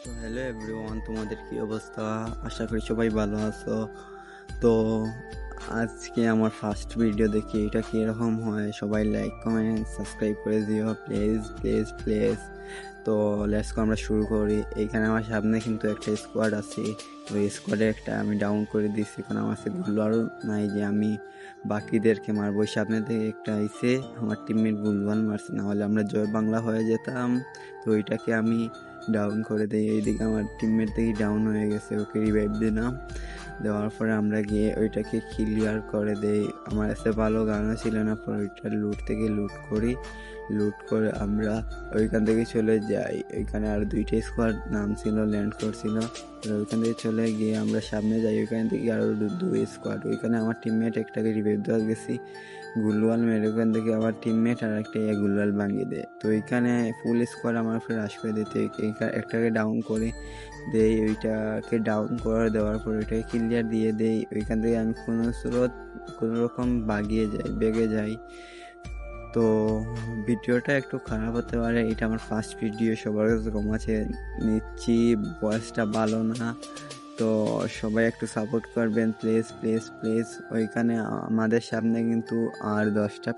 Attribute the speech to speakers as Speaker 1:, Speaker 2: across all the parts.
Speaker 1: তো hello everyone, তোমাদের কি অবস্থা? আশা করি সবাই ভালো আছো। তো আজকে আমার ফার্স্ট ভিডিও দেখি এটা কীরকম হয়, সবাই লাইক কমেন্ট সাবস্ক্রাইব করে দিও প্লিজ প্লিজ প্লিজ। তো লেটস গো, আমরা শুরু করি। এইখানে আমার সামনে কিন্তু একটা স্কোয়াড আছে। তো এই স্কোয়াডে একটা আমি ডাউন করে দিচ্ছি, কারণ আমার কাছে গুলো আরও নাই যে আমি বাকিদেরকে মারবো। ওই সামনে থেকে একটা আইসে, আমার টিমমেট ভুলভাল মারছে, না হলে আমরা জয় বাংলা হয়ে যেতাম। তো ওইটাকে আমি ডাউন করে দিই। এইদিকে আমার টিমমেট দেখি ডাউন হয়ে গেছে, ওকে রিভাইভ দিলাম। দেওয়ার পরে আমরা গিয়ে ওইটাকে ক্লিয়ার করে দেই। আমার কাছে ভালো গানও ছিল না, পরে ওইটা লুট থেকে লুট করি। লুট করে আমরা ওইখান থেকে চলে যাই। ওইখানে আর দুইটা স্কোয়াড নাম ছিল, ল্যান্ড করছিল। ওইখান থেকে চলে গিয়ে আমরা সামনে যাই। ওইখান থেকে আরও দুই স্কোয়াড। ওইখানে আমার টিমমেট একটাকে রিভাইভ দেওয়া গেছি, গুলওয়াল মেরে। ওখান থেকে আমার টিমমেট আর একটা গুলওয়াল ভাঙিয়ে দেয়। তো ওইখানে ফুল স্কোয়াড আমার উপরে রাশ করে দিতে একটাকে ডাউন করে দেই। ওইটাকে ডাউন করে দেওয়ার পর ওইটাকে ক্লিয়ার দিয়ে দেই। ওইখান থেকে আমি কোনো রকম বেগে যাই। তো ভিডিওটা একটু খারাপ হতে পারে, এটা আমার ফার্স্ট ভিডিও, সবার কাছে কমাছে নিচ্ছি, ভয়েসটা ভালো না। তো সবাই একটু সাপোর্ট করবেন প্লিজ প্লিজ প্লিজ। ওইখানে আমাদের সামনে কিন্তু আর 10টা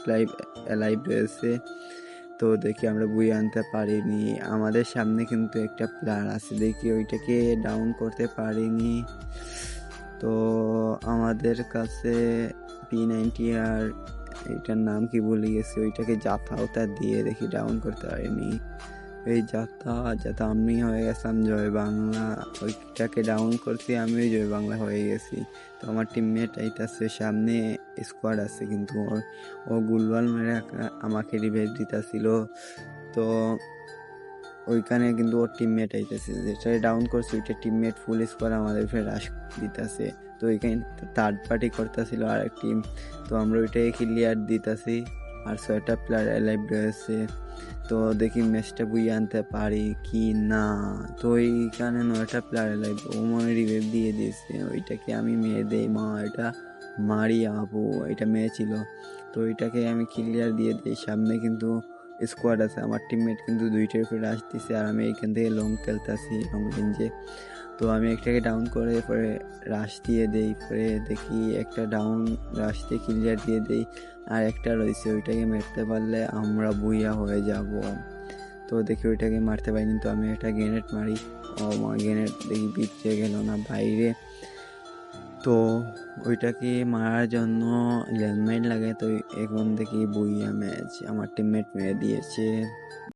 Speaker 1: লাইভ রয়েছে। তো দেখি আমরা বুয়ে আনতে পারিনি। আমাদের সামনে কিন্তু একটা প্লেয়ার আছে, দেখি ওইটাকে ডাউন করতে পারিনি। তো আমাদের কাছে P90 আর এইটার নাম কি ভুলে গেছি, ওইটাকে জাতা দিয়ে দেখি ডাউন করতে পারিনি। এই যাতা আমি হয়ে গেছিলাম জয় বাংলা। ওইটাকে ডাউন করছি, আমিও জয় বাংলা হয়ে গেছি। তো আমার টিমমেট এইটাছে, সামনে স্কোয়াড আছে, কিন্তু ও গুলওয়াল মেরে আমাকে রিভাইভ দিতেছিল। তো ওইখানে কিন্তু ওর টিমমেট আইতেছে, যেটা ডাউন করছে ওইটা টিমমেট ফুল স্কোয়াড আমাদের ফের রাশ দিতেছে। তো ওইখানে থার্ড পার্টি করতেছিল আর এক টিম। তো আমরা ওইটাকে ক্লিয়ার দিতেছি, আর 6টা প্লেয়ার লাইভ রয়েছে। তো দেখি ম্যাচটা বুঝিয়ে আনতে পারি কি না। তো ওইখানে 9টা প্লেয়ার লাইভ, ও মনে রিভাইভ দিয়ে দিয়েছে। ওইটাকে আমি মেরে দেই, মা এটা মারি আপু, এটা মেয়ে ছিল। তো ওইটাকে আমি ক্লিয়ার দিয়ে দিই। সামনে কিন্তু স্কোয়াড আছে, আমার টিমমেট কিন্তু দুইটার উপরে রাশ দিছে, আর আমি এইখান থেকে লং খেলতেছি, লং রেঞ্জে। তো আমি একটাকে ডাউন করে পরে রাশ দিয়ে দেই। পরে দেখি একটা ডাউন, রাশ দিয়ে ক্লিয়ার দিয়ে দেই। আর একটা রয়েছে, ওইটাকে মারতে পারলে আমরা বুইয়া হয়ে যাব। তো দেখি ওইটাকে মারতে পারিনি, তো আমি একটা গ্রেনেড মারি। ও মা, গ্রেনেড দেখি ভিতরে গেল না, বাইরে। তো ওইটাকে মারার জন্য ল্যান্ডমাইন লাগে। তো এখন দেখি বুইয়া ম্যাচ, আমার টিমমেট মেরে দিয়েছে।